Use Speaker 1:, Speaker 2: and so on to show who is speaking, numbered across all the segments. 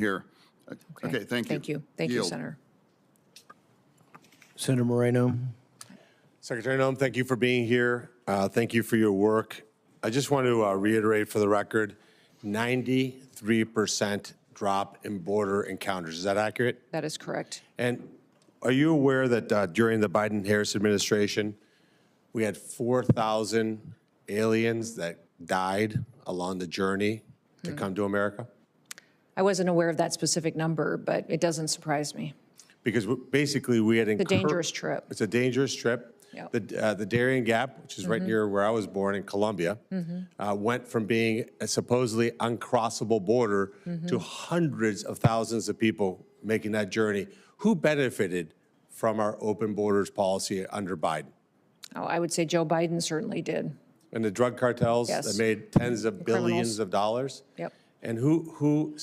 Speaker 1: here. Okay, thank you.
Speaker 2: Thank you. Thank you,
Speaker 1: Yield.
Speaker 2: Senator.
Speaker 3: Senator Moreno.
Speaker 4: Secretary Noem, thank you for being here. Thank you for your work. I just want to reiterate for the record, 93% drop in border encounters. Is that accurate?
Speaker 2: That is correct.
Speaker 4: And are you aware that during the Biden-Harris administration, we had 4,000 aliens that died along the journey to come to America?
Speaker 2: I wasn't aware of that specific number, but it doesn't surprise me.
Speaker 4: Because basically we had
Speaker 2: It's a dangerous trip.
Speaker 4: It's a dangerous trip.
Speaker 2: Yep.
Speaker 4: The Darien Gap, which is right near where I was born in Colombia, went from being a supposedly uncrossable border to hundreds of thousands of people making that journey. Who benefited from our open borders policy under Biden?
Speaker 2: Oh, I would say Joe Biden certainly did.
Speaker 4: And the drug cartels
Speaker 2: Yes.
Speaker 4: that made tens of billions of dollars?
Speaker 2: Yep.
Speaker 4: And who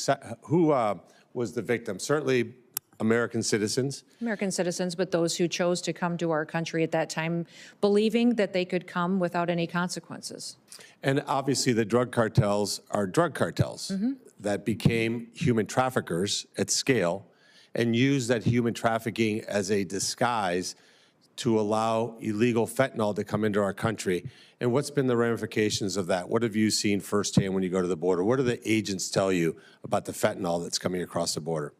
Speaker 4: was the victim? Certainly American citizens.
Speaker 2: American citizens, but those who chose to come to our country at that time, believing that they could come without any consequences.
Speaker 4: And obviously the drug cartels are drug cartels that became human traffickers at scale and used that human trafficking as a disguise to allow illegal fentanyl to come into our country. And what's been the ramifications of that? What have you seen firsthand when you go to the border? What do the agents tell you about the fentanyl that's coming across the border?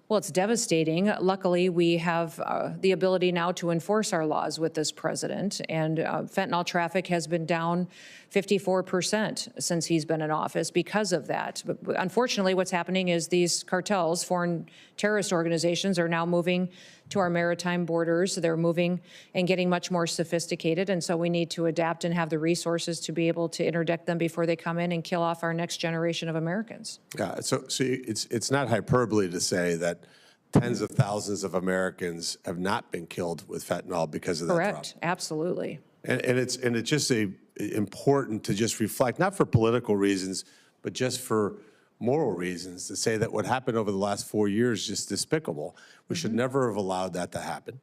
Speaker 2: Well, it's devastating. Luckily, we have the ability now to enforce our laws with this president, and fentanyl traffic has been down 54% since he's been in office because of that. But unfortunately, what's happening is these cartels, foreign terrorist organizations, are now moving to our maritime borders. They're moving and getting much more sophisticated, and so we need to adapt and have the resources to be able to interdict them before they come in and kill off our next generation of Americans.
Speaker 4: Yeah, so it's not hyperbole to say that tens of thousands of Americans have not been killed with fentanyl because of that drop.
Speaker 2: Correct, absolutely.
Speaker 4: And it's just important to just reflect, not for political reasons, but just for moral reasons, to say that what happened over the last 4 years is just despicable. We should never have allowed that to happen.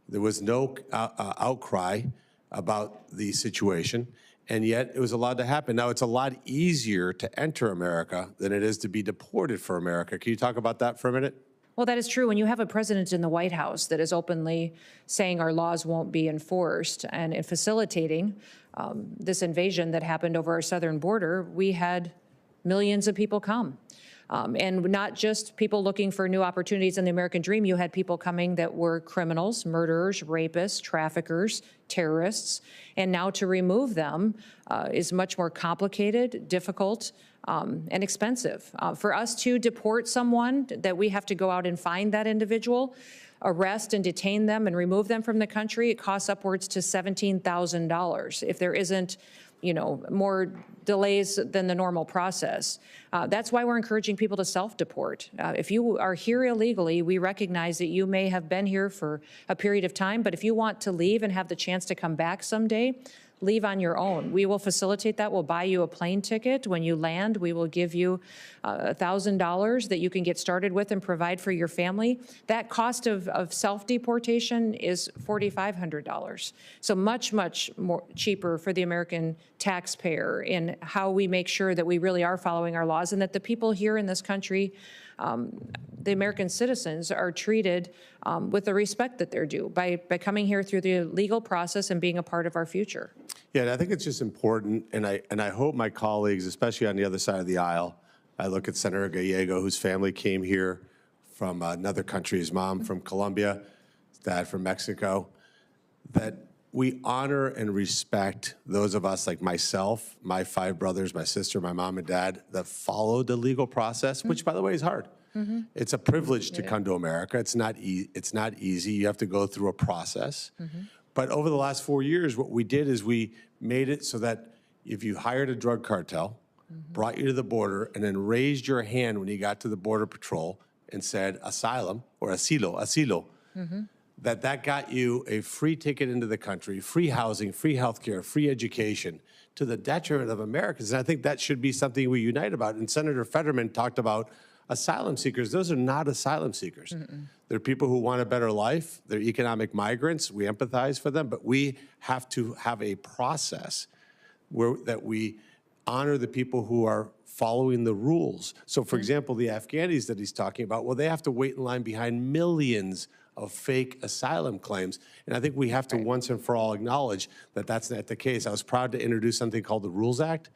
Speaker 4: There was no outcry about the situation, and yet it was allowed to happen. Now, it's a lot easier to enter America than it is to be deported for America. Can you talk about that for a minute?
Speaker 2: Well, that is true. When you have a president in the White House that is openly saying our laws won't be enforced and facilitating this invasion that happened over our southern border, we had millions of people come. And not just people looking for new opportunities in the American dream. You had people coming that were criminals, murderers, rapists, traffickers, terrorists. And now to remove them is much more complicated, difficult, and expensive. For us to deport someone, that we have to go out and find that individual, arrest and detain them and remove them from the country, it costs upwards to $17,000 if there isn't, more delays than the normal process. That's why we're encouraging people to self-deport. If you are here illegally, we recognize that you may have been here for a period of time, but if you want to leave and have the chance to come back someday, leave on your own. We will facilitate that. We'll buy you a plane ticket. When you land, we will give you $1,000 that you can get started with and provide for your family. That cost of self-deportation is $4,500. So much, much more cheaper for the American taxpayer in how we make sure that we really are following our laws and that the people here in this country, the American citizens, are treated with the respect that they're due by coming here through the legal process and being a part of our future.
Speaker 4: Yeah, and I think it's just important, and I hope my colleagues, especially on the other side of the aisle, I look at Senator Gallego, whose family came here from another country, his mom from Colombia, his dad from Mexico, that we honor and respect those of us like myself, my 5 brothers, my sister, my mom and dad, that followed the legal process, which, by the way, is hard. It's a privilege to come to America. It's not easy. You have to go through a process. But over the last 4 years, what we did is we made it so that if you hired a drug cartel, brought you to the border, and then raised your hand when you got to the Border Patrol and said asylum or asilo, that got you a free ticket into the country, free housing, free health care, free education, to the detriment of Americans. And I think that should be something we unite about. And Senator Fetterman talked about asylum seekers. Those are not asylum seekers. They're people who want a better life. They're economic migrants. We empathize for them, but we have to have a process that we honor the people who are following the rules. So for example, the Afghanis that he's talking about, well, they have to wait in line behind millions of fake asylum claims. And I think we have to once and for all acknowledge that that's not the case. I was proud to introduce something called the Rules Act.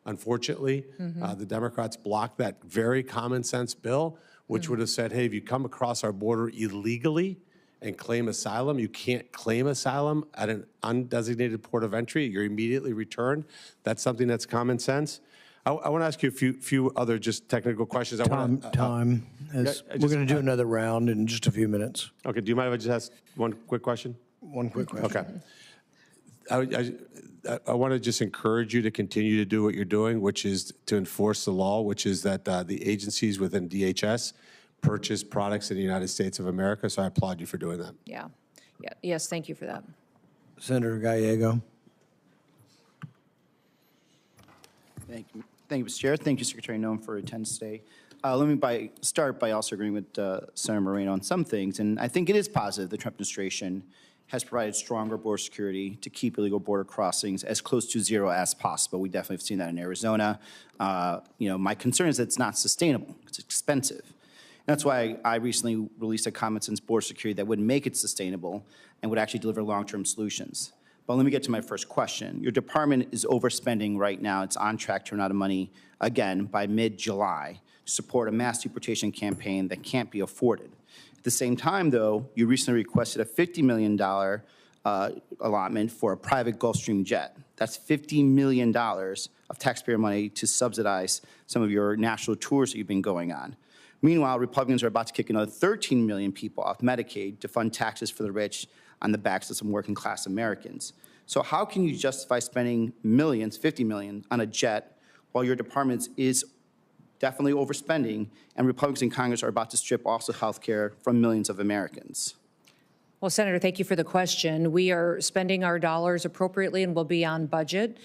Speaker 4: Unfortunately, the Democrats blocked that very common sense bill, which would have said, hey, if you come across our border illegally and claim asylum, you can't claim asylum at an undesignated port of entry. You're immediately returned. That's something that's common sense. I want to ask you a few other just technical questions.
Speaker 3: We're going to do another round in just a few minutes.
Speaker 4: Okay, do you mind if I just ask one quick question?
Speaker 3: One quick question.
Speaker 4: Okay. I want to just encourage you to continue to do what you're doing, which is to enforce the law, which is that the agencies within DHS purchase products in the United States of America. So I applaud you for doing that.
Speaker 2: Yeah. Yes, thank you for that.
Speaker 3: Senator Gallego.
Speaker 5: Thank you, Mr. Chair. Thank you, Secretary Noem, for attendance today. Let me start by also agreeing with Senator Moreno on some things, and I think it is positive the Trump administration has provided stronger border security to keep illegal border crossings as close to zero as possible. We definitely have seen that in Arizona. My concern is that it's not sustainable. It's expensive. And that's why I recently released a common sense border security that would make it sustainable and would actually deliver long-term solutions. But let me get to my first question. Your department is overspending right now. It's on track to run out of money again by mid-July to support a mass deportation campaign that can't be afforded. At the same time, though, you recently requested a $50 million allotment for a private Gulfstream jet. That's $50 million of taxpayer money to subsidize some of your national tours that you've been going on. Meanwhile, Republicans are about to kick another 13 million people off Medicaid to fund taxes for the rich on the backs of some working class Americans. So how can you justify spending millions, 50 million, on a jet while your department is definitely overspending and Republicans in Congress are about to strip also health care from millions of Americans?
Speaker 2: Well, Senator, thank you for the question. We are spending our dollars appropriately and will be on budget.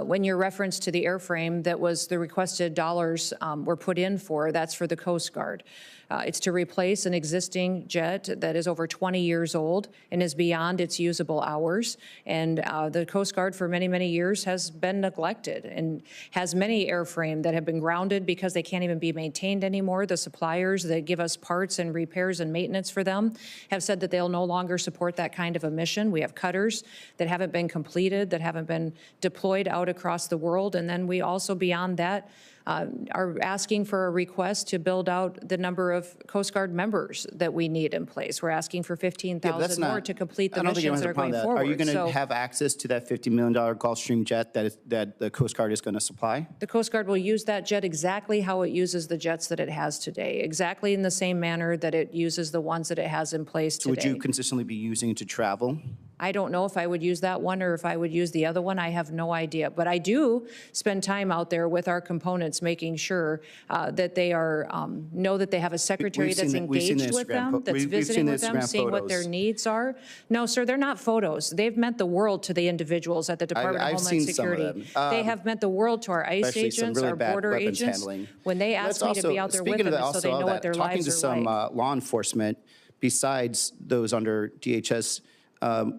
Speaker 2: When your reference to the airframe that was the requested dollars were put in for, that's for the Coast Guard. It's to replace an existing jet that is over 20 years old and is beyond its usable hours. And the Coast Guard for many, many years has been neglected and has many airframe that have been grounded because they can't even be maintained anymore. The suppliers that give us parts and repairs and maintenance for them have said that they'll no longer support that kind of a mission. We have cutters that haven't been completed, that haven't been deployed out across the world. And then we also, beyond that, are asking for a request to build out the number of Coast Guard members that we need in place. We're asking for 15,000 more to complete the missions that are going forward.
Speaker 5: Are you going to have access to that $50 million Gulfstream jet that the Coast Guard is going to supply?
Speaker 2: The Coast Guard will use that jet exactly how it uses the jets that it has today, exactly in the same manner that it uses the ones that it has in place today.
Speaker 5: So would you consistently be using it to travel?
Speaker 2: I don't know if I would use that one or if I would use the other one. I have no idea. But I do spend time out there with our components, making sure that they are know that they have a secretary that's engaged with them, that's visiting with them, seeing what their needs are. No, sir, they're not photos. They've meant the world to the individuals at the Department of Homeland Security. They have meant the world to our ICE agents, our border agents. When they ask me to be out there with them, so they know what their lives are like.
Speaker 5: Talking to some law enforcement, besides those under DHS,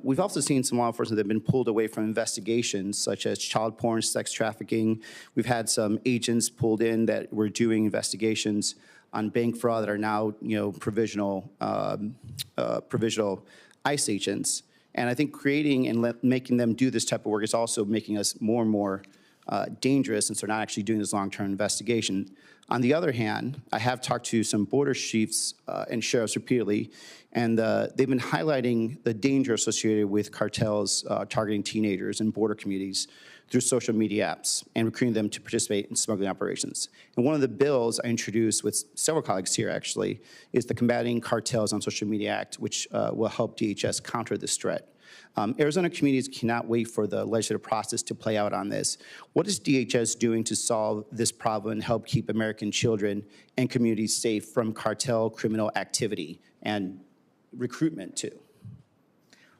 Speaker 5: we've also seen some law enforcement that have been pulled away from investigations, such as child porn, sex trafficking. We've had some agents pulled in that were doing investigations on bank fraud that are now, provisional ICE agents. And I think creating and making them do this type of work is also making us more and more dangerous, since they're not actually doing this long-term investigation. On the other hand, I have talked to some border chiefs and sheriffs repeatedly, and they've been highlighting the danger associated with cartels targeting teenagers in border communities through social media apps and recruiting them to participate in smuggling operations. And one of the bills I introduced with several colleagues here, actually, is the Combating Cartels on Social Media Act, which will help DHS counter this threat. Arizona communities cannot wait for the legislative process to play out on this. What is DHS doing to solve this problem and help keep American children and communities safe from cartel criminal activity and recruitment too?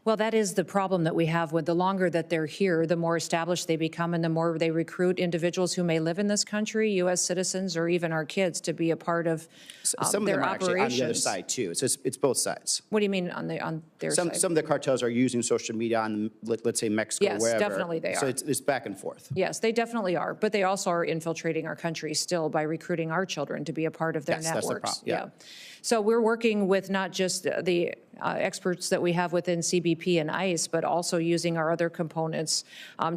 Speaker 2: Well, that is the problem that we have with the longer that they're here, the more established they become and the more they recruit individuals who may live in this country, U.S. citizens, or even our kids to be a part of
Speaker 5: Some of
Speaker 2: their
Speaker 5: them are actually on the other
Speaker 2: operations.
Speaker 5: side too. It's both sides.
Speaker 2: What do you mean on their side?
Speaker 5: Some of the cartels are using social media on, let's say, Mexico,
Speaker 2: Yes,
Speaker 5: wherever.
Speaker 2: definitely they
Speaker 5: So
Speaker 2: are.
Speaker 5: it's back and forth.
Speaker 2: Yes, they definitely are, but they also are infiltrating our country still by recruiting our children to be a part of their
Speaker 5: Yes, that's the
Speaker 2: networks.
Speaker 5: problem, yeah.
Speaker 2: So we're working with not just the experts that we have within CBP and ICE, but also using our other components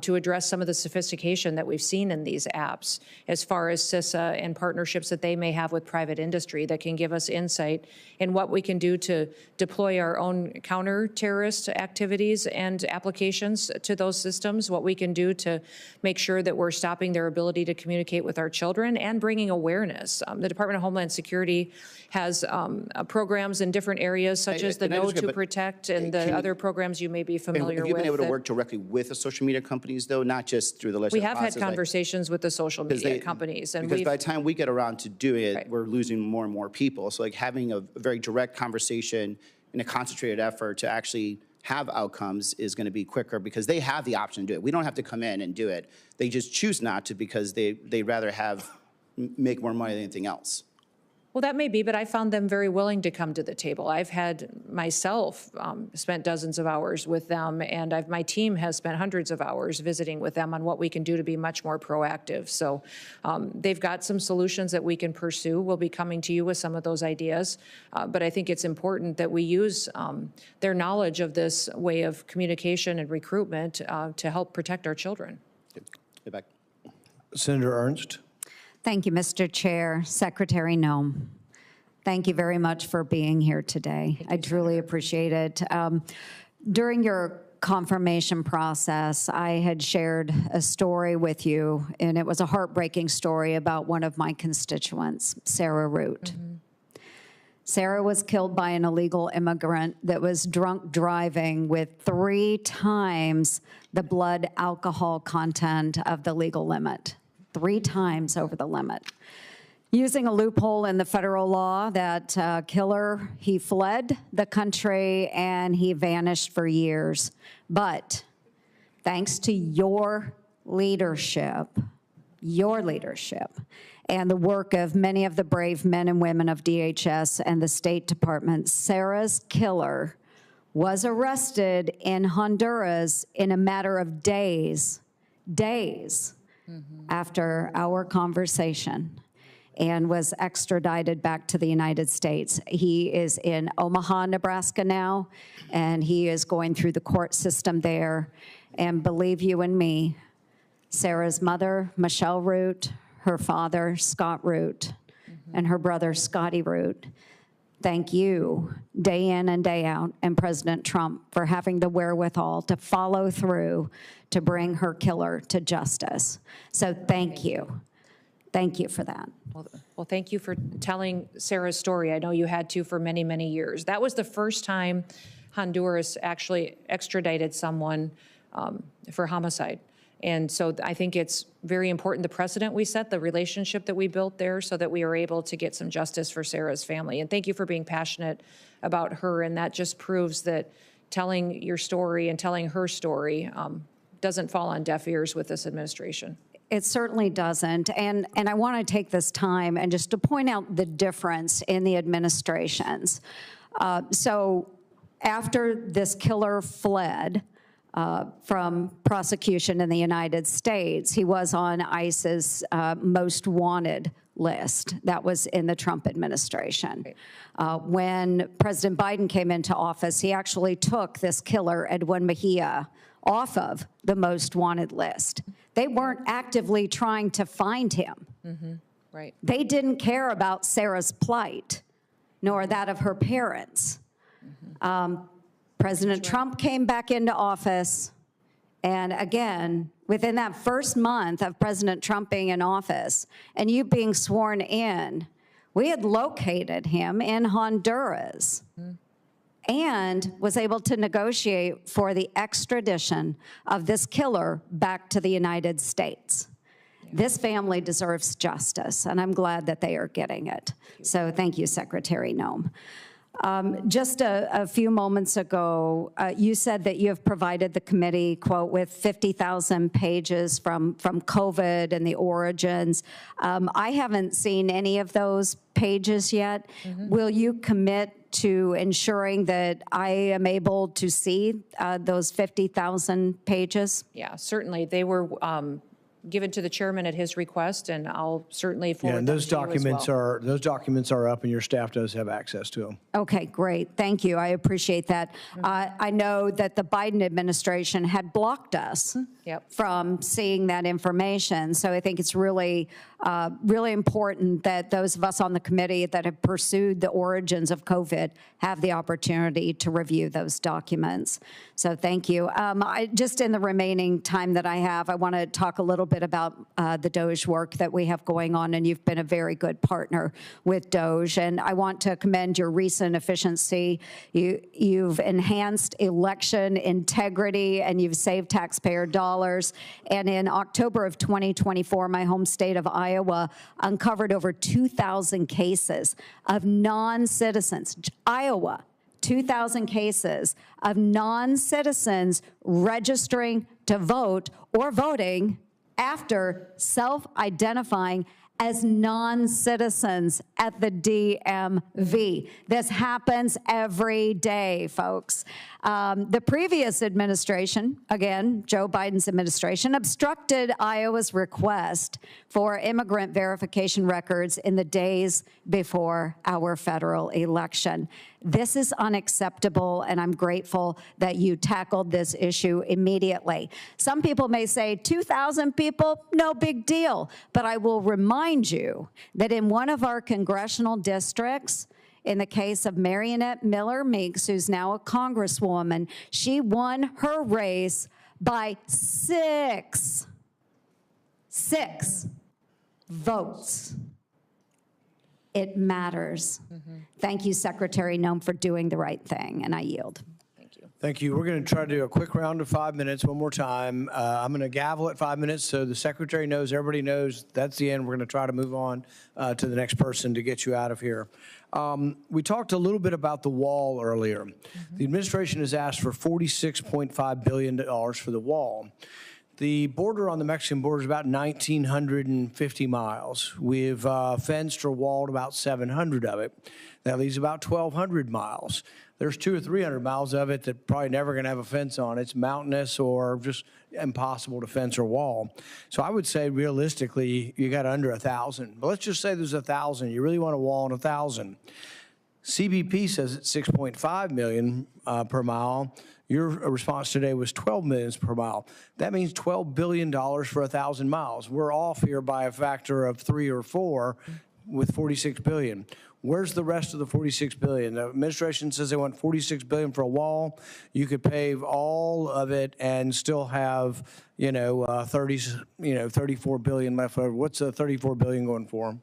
Speaker 2: to address some of the sophistication that we've seen in these apps as far as CISA and partnerships that they may have with private industry that can give us insight in what we can do to deploy our own counter-terrorist activities and applications to those systems, what we can do to make sure that we're stopping their ability to communicate with our children and bringing awareness. The Department of Homeland Security has programs in different areas such as the
Speaker 5: Can I
Speaker 2: Know
Speaker 5: just go
Speaker 2: to
Speaker 5: back-
Speaker 2: Protect and the other programs you may be
Speaker 5: And
Speaker 2: familiar
Speaker 5: have you
Speaker 2: with.
Speaker 5: been able to
Speaker 2: that-
Speaker 5: work directly with the social media companies, though, not just through the
Speaker 2: We
Speaker 5: legislative
Speaker 2: have had
Speaker 5: process? Like-
Speaker 2: conversations with the social
Speaker 5: Because
Speaker 2: media
Speaker 5: they-
Speaker 2: companies, and
Speaker 5: Because
Speaker 2: we've,
Speaker 5: by the time we get around to doing it,
Speaker 2: Right.
Speaker 5: we're losing more and more people. So like having a very direct conversation and a concentrated effort to actually have outcomes is going to be quicker because they have the option to do it. We don't have to come in and do it. They just choose not to because they'd rather make more money than anything else.
Speaker 2: well, that may be, but I found them very willing to come to the table. I've had myself spent dozens of hours with them, and my team has spent hundreds of hours visiting with them on what we can do to be much more proactive. So they've got some solutions that we can pursue. We'll be coming to you with some of those ideas, but I think it's important that we use their knowledge of this way of communication and recruitment to help protect our children.
Speaker 5: Get back.
Speaker 3: Senator Ernst?
Speaker 6: Thank you, Mr. Chair. Secretary Noem, thank you very much for being here today. I truly appreciate it. During your confirmation process, I had shared a story with you, and it was a heartbreaking story about one of my constituents, Sarah Root. Sarah was killed by an illegal immigrant that was drunk driving with 3 times the blood alcohol content of the legal limit. 3 times over the limit. Using a loophole in the federal law, that killer, he fled the country and he vanished for years. But thanks to your leadership, and the work of many of the brave men and women of DHS and the State Department, Sarah's killer was arrested in Honduras in a matter of days after our conversation and was extradited back to the United States. He is in Omaha, Nebraska now, and he is going through the court system there. And believe you and me, Sarah's mother, Michelle Root, her father, Scott Root, and her brother, Scotty Root, thank you day in and day out, and President Trump for having the wherewithal to follow through to bring her killer to justice. So thank you. Thank you for that.
Speaker 2: Well, thank you for telling Sarah's story. I know you had to for many, many years. That was the first time Honduras actually extradited someone for homicide. And so I think it's very important, the precedent we set, the relationship that we built there so that we are able to get some justice for Sarah's family. And thank you for being passionate about her. And that just proves that telling your story and telling her story doesn't fall on deaf ears with this administration.
Speaker 6: It certainly doesn't. And I want to take this time and just to point out the difference in the administrations. So after this killer fled from prosecution in the United States, he was on ICE's most wanted list. That was in the Trump administration. When President Biden came into office, he actually took this killer, Edwin Mejia, off of the most wanted list. They weren't actively trying to find him.
Speaker 2: Right.
Speaker 6: They didn't care about Sarah's plight, nor that of her parents. President Trump came back into office, and again, within that first month of President Trump being in office and you being sworn in, we had located him in Honduras and was able to negotiate for the extradition of this killer back to the United States. This family deserves justice, and I'm glad that they are getting it. So thank you, Secretary Noem. Just a few moments ago, you said that you have provided the committee, quote, with 50,000 pages from COVID and the origins. I haven't seen any of those pages yet. Will you commit to ensuring that I am able to see those 50,000 pages?
Speaker 2: Yeah, certainly. They were given to the chairman at his request, and I'll certainly forward
Speaker 3: And
Speaker 2: them
Speaker 3: those
Speaker 2: to you as
Speaker 3: documents
Speaker 2: well.
Speaker 3: those documents are up, and your staff does have access to them.
Speaker 6: Okay, great. Thank you. I appreciate that. I know that the Biden administration had blocked us
Speaker 2: Yep.
Speaker 6: from seeing that information. So I think it's really, really important that those of us on the committee that have pursued the origins of COVID have the opportunity to review those documents. So thank you. Just in the remaining time that I have, I want to talk a little bit about the DOJ work that we have going on, and you've been a very good partner with DOJ. And I want to commend your recent efficiency. You've enhanced election integrity, and you've saved taxpayer dollars. And in October of 2024, my home state of Iowa uncovered over 2,000 cases of non-citizens. Iowa, 2,000 cases of non-citizens registering to vote or voting after self-identifying as non-citizens at the DMV. This happens every day, folks. The previous administration, again, Joe Biden's administration, obstructed Iowa's request for immigrant verification records in the days before our federal election. This is unacceptable, and I'm grateful that you tackled this issue immediately. Some people may say 2,000 people, no big deal, but I will remind you that in one of our congressional districts, in the case of Marionette Miller Meeks, who's now a congresswoman, she won her race by six votes. It matters. Thank you, Secretary Noem, for doing the right thing, and I yield.
Speaker 2: Thank you.
Speaker 3: Thank you. We're going to try to do a quick round of 5 minutes one more time. I'm going to gavel at 5 minutes so the secretary knows, everybody knows that's the end. We're going to try to move on to the next person to get you out of here. We talked a little bit about the wall earlier. The administration has asked for $46.5 billion for the wall. The border on the Mexican border is about 1,950 miles. We've fenced or walled about 700 of it. That leaves about 1,200 miles. There's 200 or 300 miles of it that probably never going to have a fence on. It's mountainous or just impossible to fence or wall. So I would say realistically, you got under 1,000. But let's just say there's 1,000. You really want to wall on 1,000. CBP says it's 6.5 million per mile. Your response today was 12 million per mile. That means $12 billion for 1,000 miles. We're off here by a factor of 3 or 4 with 46 billion. Where's the rest of the 46 billion? The administration says they want 46 billion for a wall. You could pave all of it and still have, 34 billion left over. What's the 34 billion going for?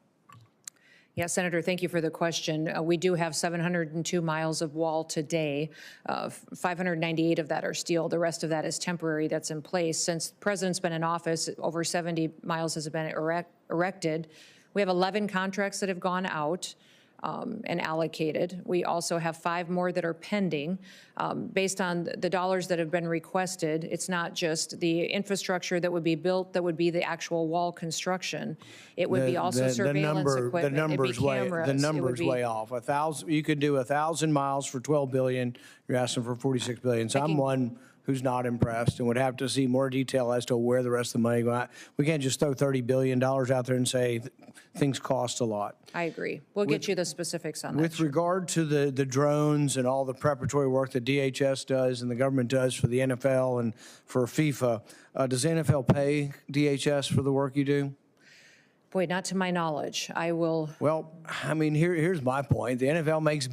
Speaker 2: Yeah, Senator, thank you for the question. We do have 702 miles of wall today. 598 of that are steel. The rest of that is temporary that's in place. Since the president's been in office, over 70 miles has been erected. We have 11 contracts that have gone out and allocated. We also have 5 more that are pending. Based on the dollars that have been requested, it's not just the infrastructure that would be built, that would be the actual wall construction. It would be also surveillance equipment.
Speaker 3: The number's way off. 1,000. You could do 1,000 miles for 12 billion. You're asking for 46 billion. So I'm one who's not impressed and would have to see more detail as to where the rest of the money goes. We can't just throw $30 billion out there and say things cost a lot.
Speaker 2: I agree. We'll get you the specifics on that.
Speaker 3: With regard to the drones and all the preparatory work that DHS does and the government does for the NFL and for FIFA, does the NFL pay DHS for the work you do?
Speaker 2: Boy, not to my knowledge. I will.
Speaker 3: Well, I mean, here's my point. The NFL makes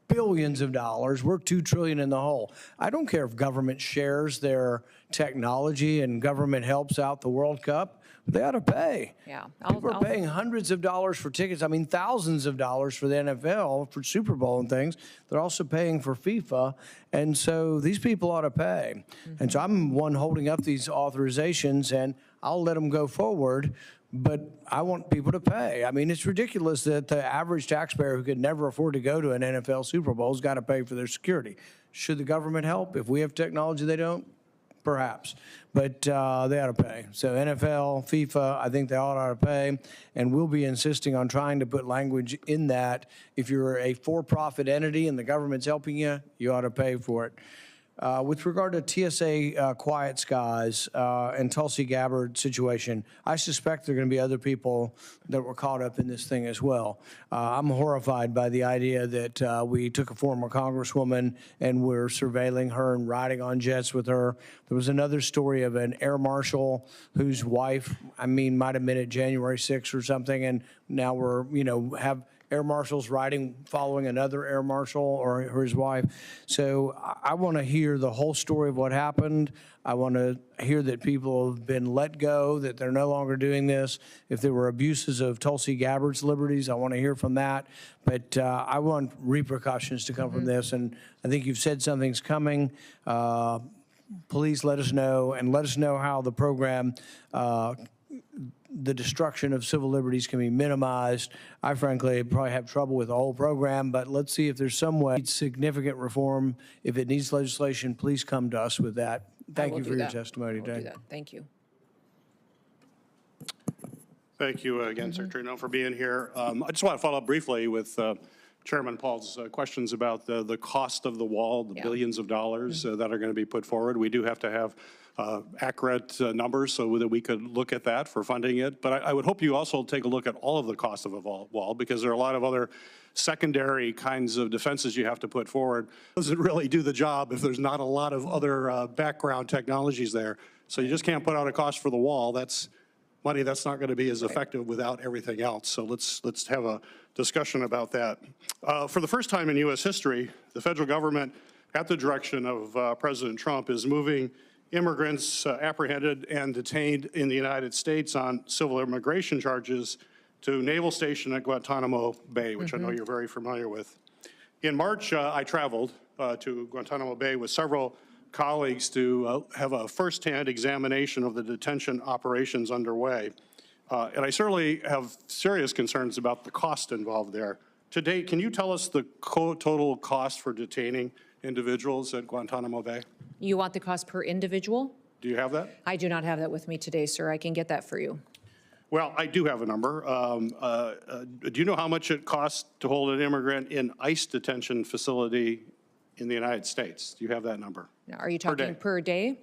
Speaker 3: billions of dollars. We're $2 trillion in the hole. I don't care if government shares their technology and government helps out the World Cup. They ought to pay.
Speaker 2: Yeah.
Speaker 3: People are paying hundreds of dollars for tickets. I mean, thousands of dollars for the NFL, for Super Bowl and things. They're also paying for FIFA. And so these people ought to pay. And so I'm one holding up these authorizations, and I'll let them go forward. but I want people to pay. I mean, it's ridiculous that the average taxpayer who could never afford to go to an NFL Super Bowl has got to pay for their security. Should the government help? If we have technology they don't, perhaps. But they ought to pay. So NFL, FIFA, I think they all ought to pay. And we'll be insisting on trying to put language in that. If you're a for-profit entity and the government's helping you, you ought to pay for it. With regard to TSA Quiet Skies and Tulsi Gabbard situation, I suspect there are going to be other people that were caught up in this thing as well. I'm horrified by the idea that we took a former congresswoman and we're surveilling her and riding on jets with her. There was another story of an air marshal whose wife, might have been at January 6th or something, and now we're, have air marshals following another air marshal or his wife. So I want to hear the whole story of what happened. I want to hear that people have been let go, that they're no longer doing this. If there were abuses of Tulsi Gabbard's liberties, I want to hear from that. But I want repercussions to come from this. And I think you've said something's coming. Please let us know, and let us know how the program the destruction of civil liberties can be minimized. I frankly probably have trouble with the whole program, but let's see if there's some way. Significant reform. If it needs legislation, please come to us with that. Thank you for your testimony today.
Speaker 2: Thank you.
Speaker 7: Thank you again, Secretary Noem, for being here. I just want to follow up briefly with Chairman Paul's questions about the cost of the wall, the billions of dollars that are going to be put forward. We do have to have accurate numbers so that we could look at that for funding it. But I would hope you also take a look at all of the cost of a wall, because there are a lot of other secondary kinds of defenses you have to put forward. Does it really do the job if there's not a lot of other background technologies there? So you just can't put out a cost for the wall. That's money that's not going to be as effective without everything else. So let's have a discussion about that. For the first time in U.S. history, the federal government, at the direction of President Trump, is moving immigrants apprehended and detained in the United States on civil immigration charges to Naval Station at Guantanamo Bay, which I know you're very familiar with. In March, I traveled to Guantanamo Bay with several colleagues to have a firsthand examination of the detention operations underway. And I certainly have serious concerns about the cost involved there. To date, can you tell us the total cost for detaining individuals at Guantanamo Bay?
Speaker 2: You want the cost per individual?
Speaker 7: Do you have that?
Speaker 2: I do not have that with me today, sir. I can get that for you.
Speaker 7: Well, I do have a number. Do you know how much it costs to hold an immigrant in ICE detention facility in the United States? Do you have that number?
Speaker 2: Now, are you talking per day?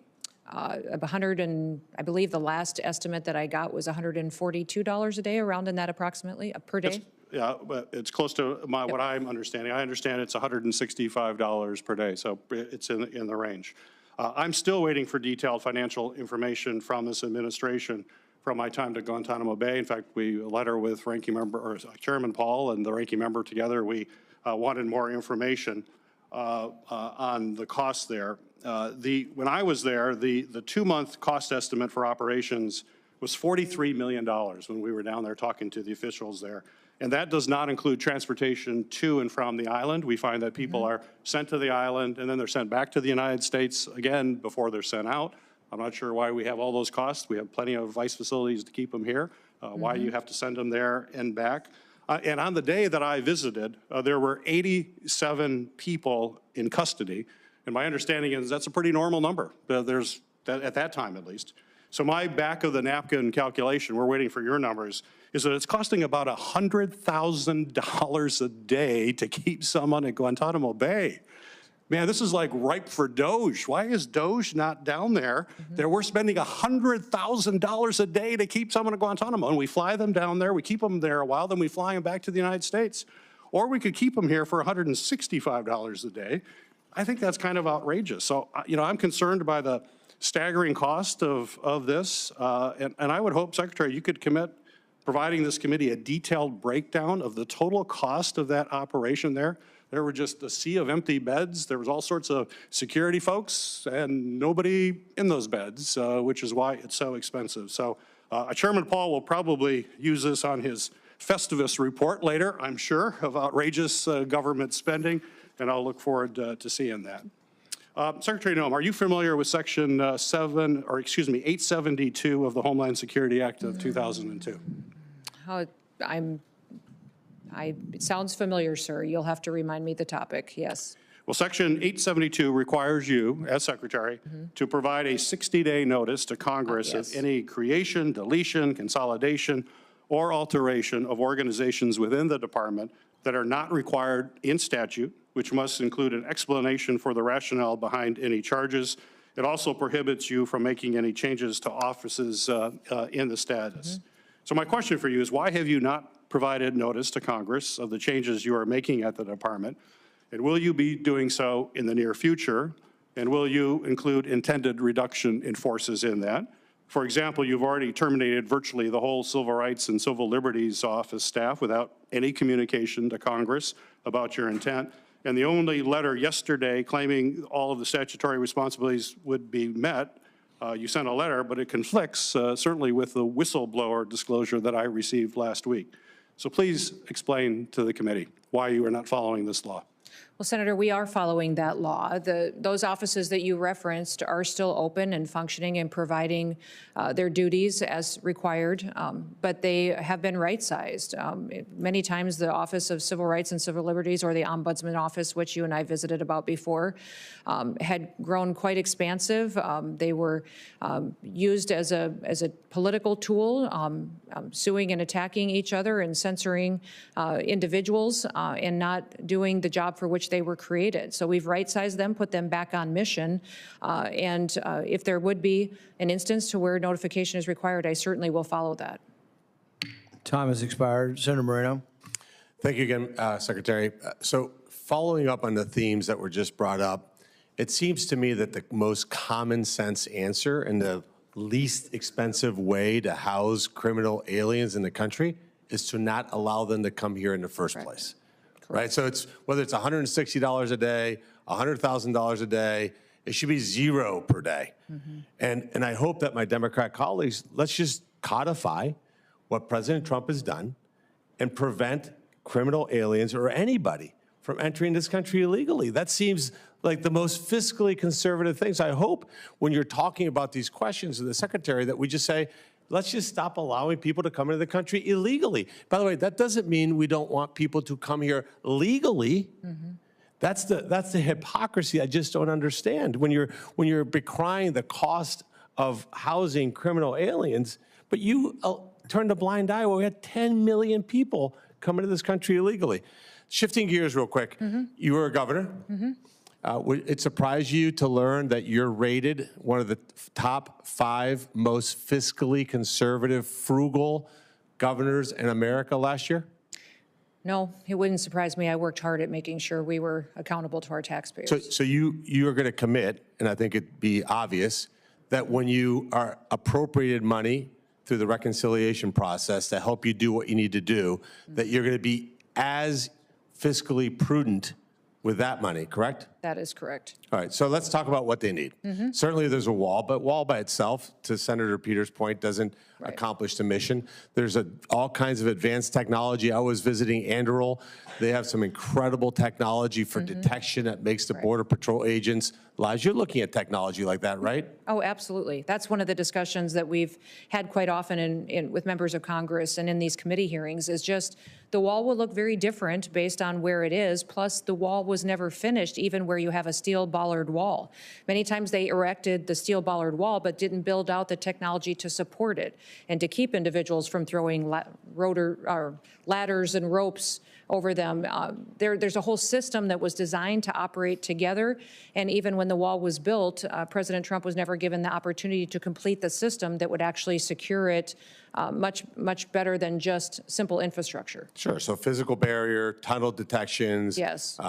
Speaker 2: 100 and I believe the last estimate that I got was $142 a day, around in that approximately, per day.
Speaker 7: Yeah, but it's close to what I'm understanding. I understand it's $165 per day, so it's in the range. I'm still waiting for detailed financial information from this administration from my time to Guantanamo Bay. In fact, a letter with Ranking Member, or Chairman Paul and the Ranking Member together, we wanted more information on the costs there. When I was there, the 2-month cost estimate for operations was $43 million when we were down there talking to the officials there. And that does not include transportation to and from the island. We find that people are sent to the island and then they're sent back to the United States again before they're sent out. I'm not sure why we have all those costs. We have plenty of ICE facilities to keep them here. Why you have to send them there and back. And on the day that I visited, there were 87 people in custody. And my understanding is that's a pretty normal number. At that time, at least. So my back of the napkin calculation, we're waiting for your numbers, is that it's costing about $100,000 a day to keep someone at Guantanamo Bay. Man, this is like ripe for Doge. Why is Doge not down there? We're spending $100,000 a day to keep someone at Guantanamo, and we fly them down there, we keep them there a while, then we fly them back to the United States. Or we could keep them here for $165 a day. I think that's kind of outrageous. So, I'm concerned by the staggering cost of this, and I would hope, Secretary, you could commit providing this committee a detailed breakdown of the total cost of that operation there. There were just a sea of empty beds. There was all sorts of security folks and nobody in those beds, which is why it's so expensive. So Chairman Paul will probably use this on his Festivus report later, I'm sure, of outrageous government spending, and I'll look forward to seeing that. Secretary Noem, are you familiar with Section 872 of the Homeland Security Act of 2002?
Speaker 2: It sounds familiar, sir. You'll have to remind me the topic, yes.
Speaker 7: Well, Section 872 requires you, as Secretary, to provide a 60-day notice to Congress
Speaker 2: yes.
Speaker 7: of any creation, deletion, consolidation, or alteration of organizations within the department that are not required in statute, which must include an explanation for the rationale behind any charges. It also prohibits you from making any changes to offices in the status. So my question for you is, why have you not provided notice to Congress of the changes you are making at the department? And will you be doing so in the near future? And will you include intended reduction in forces in that? For example, you've already terminated virtually the whole Civil Rights and Civil Liberties Office staff without any communication to Congress about your intent. And the only letter yesterday claiming all of the statutory responsibilities would be met, you sent a letter, but it conflicts certainly with the whistleblower disclosure that I received last week. So please explain to the committee why you are not following this law.
Speaker 2: Well, Senator, we are following that law. Those offices that you referenced are still open and functioning and providing their duties as required, but they have been right-sized. Many times the Office of Civil Rights and Civil Liberties, or the Ombudsman Office, which you and I visited about before, had grown quite expansive. They were used as a political tool, suing and attacking each other and censoring individuals and not doing the job for which they were created. So we've right-sized them, put them back on mission, and if there would be an instance to where notification is required, I certainly will follow that.
Speaker 3: Time has expired. Senator Moreno.
Speaker 4: Thank you again, Secretary. So following up on the themes that were just brought up, it seems to me that the most common sense answer and the least expensive way to house criminal aliens in the country is to not allow them to come here in the first place. Right? So it's whether it's $160 a day, $100,000 a day, it should be zero per day. And I hope that my Democrat colleagues, let's just codify what President Trump has done and prevent criminal aliens or anybody from entering this country illegally. That seems like the most fiscally conservative thing. So I hope when you're talking about these questions to the Secretary that we just say, let's just stop allowing people to come into the country illegally. By the way, that doesn't mean we don't want people to come here legally. That's the hypocrisy I just don't understand. When you're decrying the cost of housing criminal aliens, but you turned a blind eye when we had 10 million people come into this country illegally. Shifting gears real quick, you were a governor. Would it surprise you to learn that you're rated one of the top 5 most fiscally conservative, frugal governors in America last year?
Speaker 2: No, it wouldn't surprise me. I worked hard at making sure we were accountable to our taxpayers.
Speaker 4: So you are going to commit, and I think it'd be obvious, that when you are appropriated money through the reconciliation process to help you do what you need to do, that you're going to be as fiscally prudent with that money, correct?
Speaker 2: That is correct.
Speaker 4: All right, so let's talk about what they need. Certainly there's a wall, but wall by itself, to Senator Peters' point, doesn't accomplish the mission. There's all kinds of advanced technology. I was visiting Anderl. They have some incredible technology for detection that makes the Border Patrol agents' lives. You're looking at technology like that, right?
Speaker 2: Oh, absolutely. That's one of the discussions that we've had quite often with members of Congress and in these committee hearings, is just the wall will look very different based on where it is, plus the wall was never finished, even where you have a steel bollard wall. Many times they erected the steel bollard wall but didn't build out the technology to support it and to keep individuals from throwing ladders and ropes over them. There's a whole system that was designed to operate together, and even when the wall was built, President Trump was never given the opportunity to complete the system that would actually secure it much better than just simple infrastructure.
Speaker 4: Sure, so physical barrier, tunnel detections.
Speaker 2: Yes.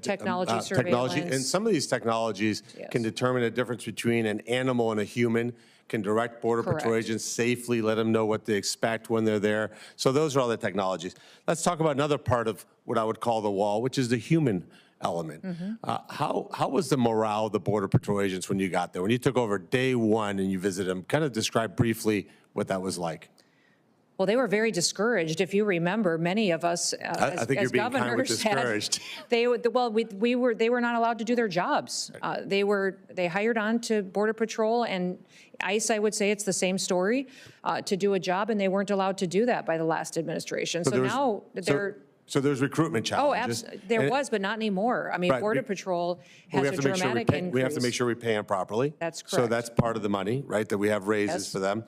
Speaker 4: Technology,
Speaker 2: surveillance.
Speaker 4: and some of these technologies can determine the difference between an animal and a human, can direct Border Patrol agents safely, let them know what to expect when they're there. So those are all the technologies. Let's talk about another part of what I would call the wall, which is the human element. How was the morale of the Border Patrol agents when you got there? When you took over day one and you visited them, kind of describe briefly what that was like.
Speaker 2: Well, they were very discouraged. If you remember, many of us
Speaker 4: I think you're
Speaker 2: as
Speaker 4: being kind with
Speaker 2: governors had,
Speaker 4: discouraged.
Speaker 2: they were not allowed to do their jobs. They hired on to Border Patrol and ICE. I would say it's the same story to do a job, and they weren't allowed to do that by the last administration. So
Speaker 4: there was-
Speaker 2: now they're.
Speaker 4: So there's recruitment
Speaker 2: Oh,
Speaker 4: challenges.
Speaker 2: absolutely. There was, but not anymore. I mean,
Speaker 4: Right,
Speaker 2: Border
Speaker 4: we-
Speaker 2: Patrol
Speaker 4: Well,
Speaker 2: has a dramatic increase.
Speaker 4: We have to make sure we pay them properly.
Speaker 2: That's
Speaker 4: So
Speaker 2: correct.
Speaker 4: that's part of the money, right, that we have raises
Speaker 2: Yes.
Speaker 4: for them.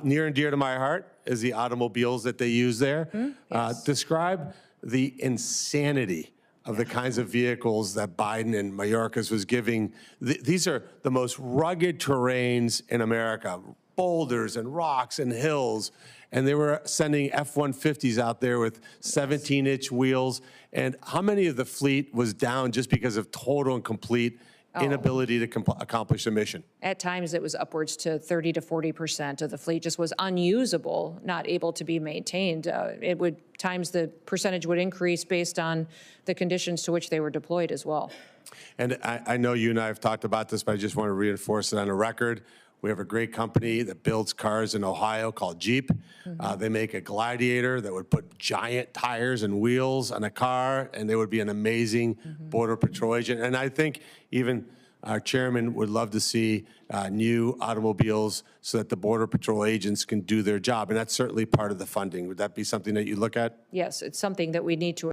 Speaker 4: Near and dear to my heart is the automobiles that they use there.
Speaker 2: Yes.
Speaker 4: Describe the insanity of the kinds of vehicles that Biden and Mayorkas was giving. These are the most rugged terrains in America, boulders and rocks and hills. And they were sending F-150s out there with 17-inch wheels. And how many of the fleet was down just because of total and complete inability to accomplish the mission?
Speaker 2: At times, it was upwards to 30 to 40% of the fleet just was unusable, not able to be maintained. Times the percentage would increase based on the conditions to which they were deployed as well.
Speaker 4: And I know you and I have talked about this, but I just want to reinforce it on the record. We have a great company that builds cars in Ohio called Jeep. They make a Gladiator that would put giant tires and wheels on a car, and they would be an amazing Border Patrol agent. And I think even our chairman would love to see new automobiles so that the Border Patrol agents can do their job. And that's certainly part of the funding. Would that be something that you look at?
Speaker 2: Yes, it's something that we need to